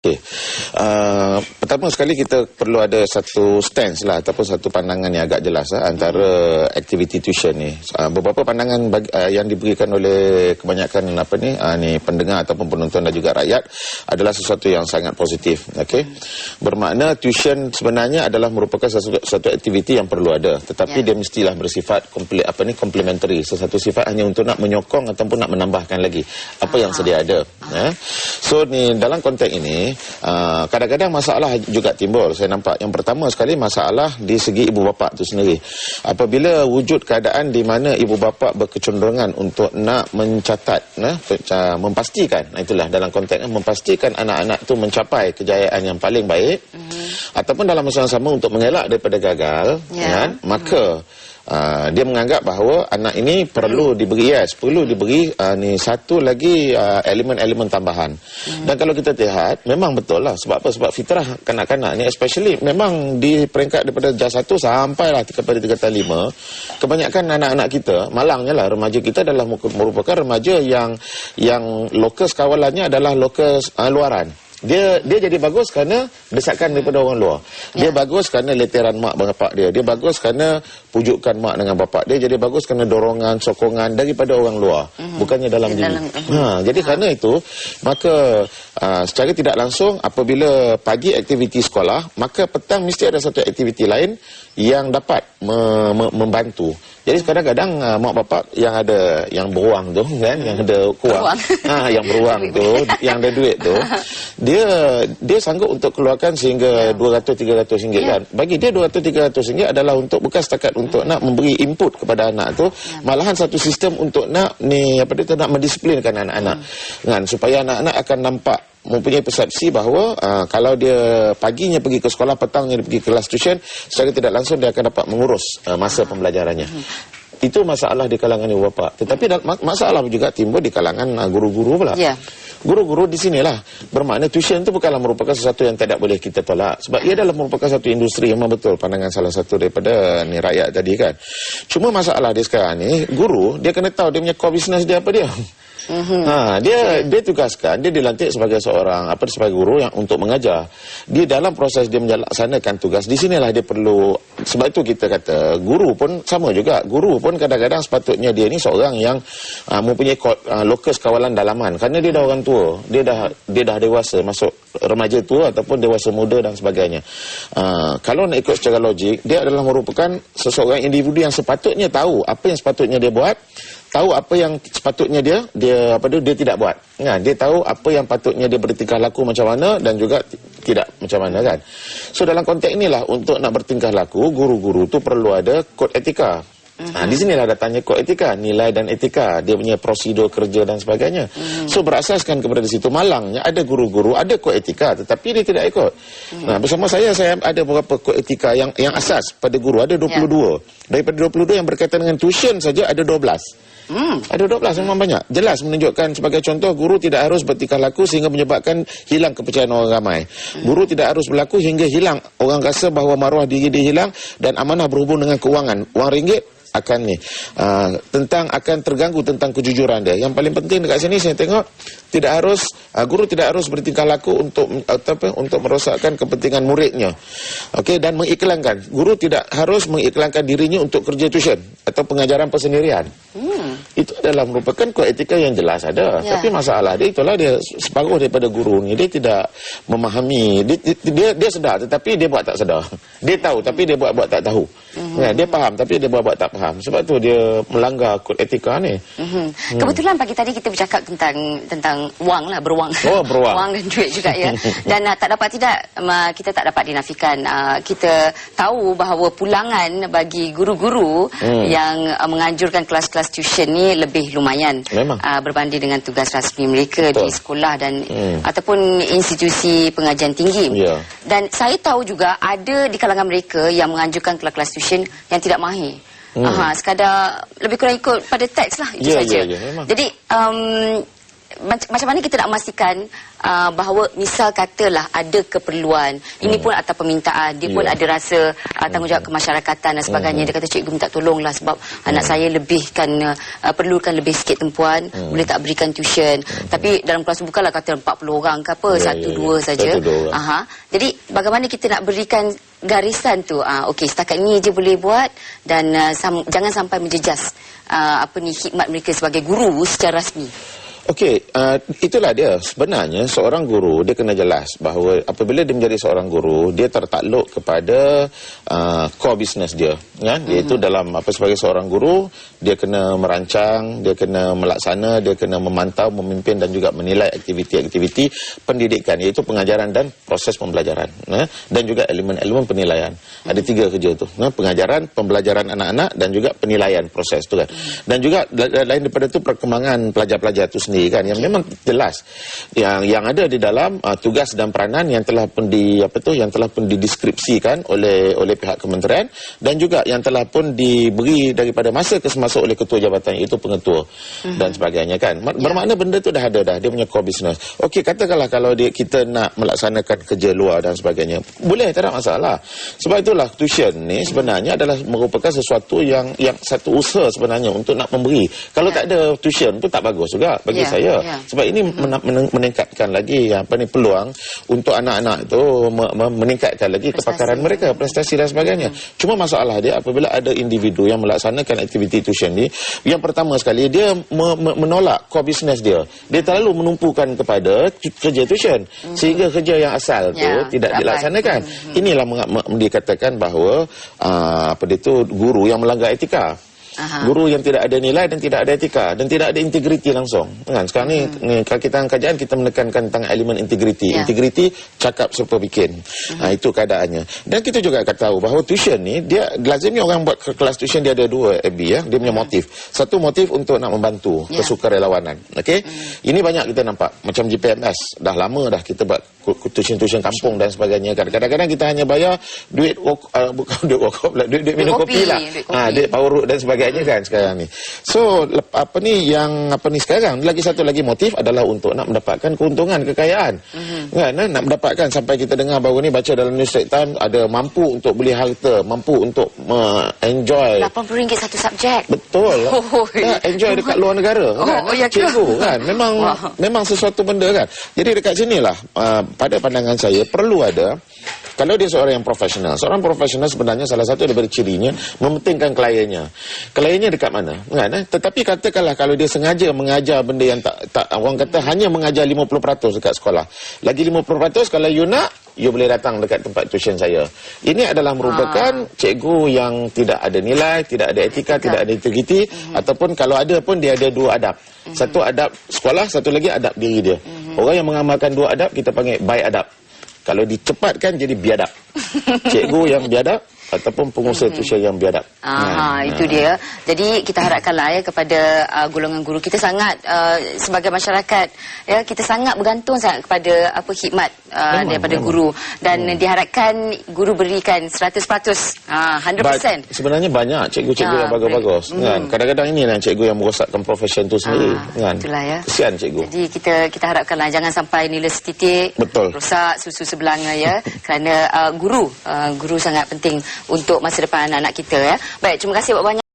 Okey. Pertama sekali kita perlu ada satu stance lah ataupun satu pandangan yang agak jelas antara aktiviti tuition ni. Beberapa pandangan yang diberikan oleh kebanyakan pendengar ataupun penonton dan juga rakyat adalah sesuatu yang sangat positif. Okey. Bermakna tuition sebenarnya adalah merupakan satu aktiviti yang perlu ada, tetapi dia mestilah bersifat complementary, sesuatu sifat hanya untuk nak menyokong ataupun nak menambahkan lagi apa yang sedia ada. So ni dalam konteks ini kadang-kadang masalah juga timbul. Saya nampak yang pertama sekali masalah di segi ibu bapa itu sendiri. Apabila wujud keadaan di mana ibu bapa berkecenderungan untuk nak mencatat, memastikan, itulah dalam konteks memastikan anak-anak itu mencapai kejayaan yang paling baik, ataupun dalam masa yang sama untuk mengelak daripada gagal, maka dia menganggap bahawa anak ini perlu diberi ni satu lagi elemen-elemen tambahan. Dan kalau kita lihat memang betul lah, sebab apa? Sebab fitrah kanak-kanak ni especially memang di peringkat daripada JAS 1 sampailah kepada tingkatan 5, kebanyakan anak-anak kita, malangnya lah remaja kita adalah merupakan remaja yang lokus kawalannya adalah lokus luaran. Dia jadi bagus kerana desakan daripada orang luar. Dia bagus kerana leteran mak bapak dia. Dia bagus kerana pujukan mak dengan bapak dia. Jadi bagus kerana dorongan, sokongan daripada orang luar. Bukannya dalam diri. Jadi kerana itu, maka secara tidak langsung apabila pagi aktiviti sekolah, maka petang mesti ada satu aktiviti lain yang dapat membantu. Jadi kadang-kadang mak bapak yang beruang tu kan, yang ada kuang, yang beruang tu, yang ada duit tu, dia sanggup untuk keluarkan sehingga 200-300 ringgit kan. Bagi dia 200-300 ringgit adalah untuk bukan setakat untuk nak memberi input kepada anak tu, malahan satu sistem untuk nak nak mendisiplinkan anak-anak kan, supaya anak-anak akan nampak, mempunyai persepsi bahawa kalau dia paginya pergi ke sekolah, petangnya dia pergi ke kelas tuition, secara tidak langsung dia akan dapat mengurus masa pembelajarannya. Itu masalah di kalangan ibu bapa. Tetapi masalah juga timbul di kalangan guru-guru pula. Guru-guru di sinilah bermakna tuition itu bukanlah merupakan sesuatu yang tidak boleh kita tolak, sebab ia adalah merupakan satu industri. Memang betul pandangan salah satu daripada rakyat tadi kan. Cuma masalah dia sekarang ni, guru dia kena tahu dia punya core business dia apa dia. Dia tugaskan, dia dilantik sebagai sebagai guru yang untuk mengajar. Dia dalam proses dia melaksanakan tugas, di sinilah dia perlu. Sebab itu kita kata guru pun sama juga. Guru pun kadang-kadang sepatutnya dia ni seorang yang mempunyai lokus kawalan dalaman, kerana dia dah orang tua, dia dah dewasa, masuk remaja tua ataupun dewasa muda dan sebagainya. Kalau nak ikut secara logik, dia adalah merupakan seseorang individu yang sepatutnya tahu apa yang sepatutnya dia buat, tahu apa yang sepatutnya dia tidak buat. Dia tahu apa yang patutnya dia bertingkah laku macam mana dan juga tidak macam mana kan. So dalam konteks inilah, untuk nak bertingkah laku, guru-guru tu perlu ada kod etika. Di sinilah datangnya kod etika, nilai dan etika, dia punya prosedur kerja dan sebagainya. So berasaskan kepada situ, malangnya ada guru-guru ada kod etika tetapi dia tidak ikut. Bersama saya ada beberapa kod etika yang asas pada guru, ada 22. Daripada 22 yang berkaitan dengan tuition saja ada 12. Ada 12, memang banyak. Jelas menunjukkan, sebagai contoh, guru tidak harus bertingkah laku sehingga menyebabkan hilang kepercayaan orang ramai. Guru tidak harus berlaku hingga hilang, orang rasa bahawa maruah diri dia hilang dan amanah berhubung dengan keuangan. Wang ringgit akan akan terganggu tentang kejujuran dia. Yang paling penting dekat sini saya tengok, guru tidak harus bertingkah laku untuk merosakkan kepentingan muridnya. Okey, dan mengiklankan. Guru tidak harus mengiklankan dirinya untuk kerja tuition atau pengajaran persendirian. Itu adalah merupakan kod etika yang jelas ada. Tapi masalah dia, itulah dia separuh daripada guru ni, dia tidak memahami. Dia sedar tetapi dia buat tak sedar. Dia tahu tapi dia buat tak tahu. Dia faham tapi dia buat tak faham. Sebab tu dia melanggar kod etika ni. Kebetulan pagi tadi kita bercakap tentang wang lah, beruang. Beruang. Wang dan duit juga ya. Dan kita tak dapat dinafikan. Kita tahu bahawa pulangan bagi guru-guru yang menganjurkan kelas-kelas tuition ni lebih lumayan berbanding dengan tugas rasmi mereka di sekolah dan ataupun institusi pengajian tinggi. Dan saya tahu juga ada di kalangan mereka yang menganjurkan kelas-kelas tuition yang tidak mahir. Sekadar lebih kurang ikut pada teks lah, itu saja. Jadi macam mana kita nak memastikan bahawa misal katalah ada keperluan, ini pun atas permintaan, dia pun ada rasa tanggungjawab kemasyarakatan dan sebagainya. Dia kata, cikgu minta tolonglah sebab anak saya lebihkan, perlukan lebih sikit tempuan, boleh tak berikan tuition. Tapi dalam kelas bukanlah kata 40 orang ke apa, satu dua saja. Jadi bagaimana kita nak berikan garisan tu, okey, setakat ni je boleh buat dan jangan sampai menjejas khidmat mereka sebagai guru secara rasmi. Okey, itulah dia. Sebenarnya seorang guru dia kena jelas bahawa apabila dia menjadi seorang guru, dia tertakluk kepada core business dia, kan? Iaitu dalam sebagai seorang guru, dia kena merancang, dia kena melaksana, dia kena memantau, memimpin dan juga menilai aktiviti-aktiviti pendidikan, iaitu pengajaran dan proses pembelajaran, dan juga elemen-elemen penilaian. Ada 3 kerja tu, pengajaran, pembelajaran anak-anak dan juga penilaian proses tu, kan. Dan juga lain daripada tu perkembangan pelajar-pelajar tu sendiri, kan, yang memang jelas yang ada di dalam tugas dan peranan yang telah pun dideskripsikan oleh pihak kementerian dan juga yang telah pun diberi daripada masa ke semasa oleh ketua jabatan, iaitu pengetua dan sebagainya, kan. Bermakna benda tu dah ada dia punya core business. Okey, katakanlah kalau kita nak melaksanakan kerja luar dan sebagainya, boleh, tak ada masalah. Sebab itulah tuition ni sebenarnya adalah merupakan sesuatu yang satu usaha sebenarnya untuk nak memberi. Kalau tak ada tuition tu tak bagus juga bagi saya. Sebab ini meningkatkan lagi peluang untuk anak-anak itu meningkatkan lagi kepakaran mereka, prestasi dan sebagainya. Cuma masalah dia apabila ada individu yang melaksanakan aktiviti tuition ni, yang pertama sekali dia menolak core business dia. Dia terlalu menumpukan kepada kerja tuition sehingga kerja yang asal tu tidak dilaksanakan. Inilah dikatakan bahawa guru yang melanggar etika. Guru yang tidak ada nilai dan tidak ada etika dan tidak ada integriti langsung, kan. Sekarang ni kalau kita kajian, kita menekankan tentang elemen integriti. Integriti, cakap serta bikin. Itu keadaannya. Dan kita juga akan tahu bahawa tuition ni, dia lazimnya orang buat kelas tuition dia ada 2 dia punya motif. Satu motif untuk nak membantu kesukarelawanan. Okey. Ini banyak kita nampak macam GPMS, dah lama dah kita buat tuition kampung dan sebagainya, kan. Kadang-kadang kita hanya bayar duit duit minum kopi lah. Duit power root dan sebagainya, kan, sekarang ni. So sekarang lagi satu lagi motif adalah untuk nak mendapatkan keuntungan, kekayaan, kan. Nak mendapatkan, sampai kita dengar baru ni baca dalam News Straight Time, ada mampu untuk beli harta, mampu untuk enjoy RM80 satu subjek. Betul. Enjoy dekat luar negara, kan. Cikgu, kan. Memang sesuatu benda, kan. Jadi dekat sinilah pada pandangan saya perlu ada, kalau dia seorang yang profesional, seorang profesional sebenarnya salah satu daripada cirinya mementingkan kliennya. Kliennya dekat mana, kan? Tetapi katakanlah kalau dia sengaja mengajar benda yang tak orang kata hanya mengajar 50% dekat sekolah. Lagi 50% kalau you nak, you boleh datang dekat tempat tuition saya. Ini adalah merupakan cikgu yang tidak ada nilai, tidak ada etika, tidak ada integriti, ataupun kalau ada pun dia ada 2 adab. Satu adab sekolah, satu lagi adab diri dia. Orang yang mengamalkan 2 adab kita panggil baik adab. Kalau dicepatkan jadi biadab. Cikgu yang biadab ataupun pengusaha tuition yang biadab. Itu dia. Jadi kita harapkanlah kepada golongan guru kita sangat sebagai masyarakat, kita sangat bergantung sangat kepada khidmat daripada guru, dan diharapkan guru berikan 100%, 100%. Sebenarnya banyak cikgu-cikgu yang bagus-bagus, kan. Kadang-kadang ini cikgu yang merosakkan profesion tu sendiri, kan. Itulah ya. Kesian cikgu. Jadi kita harapkanlah jangan sampai nilai setitik rosak susu sebelanga, ya. Kerana guru sangat penting untuk masa depan anak-anak kita, ya. Baik, terima kasih banyak.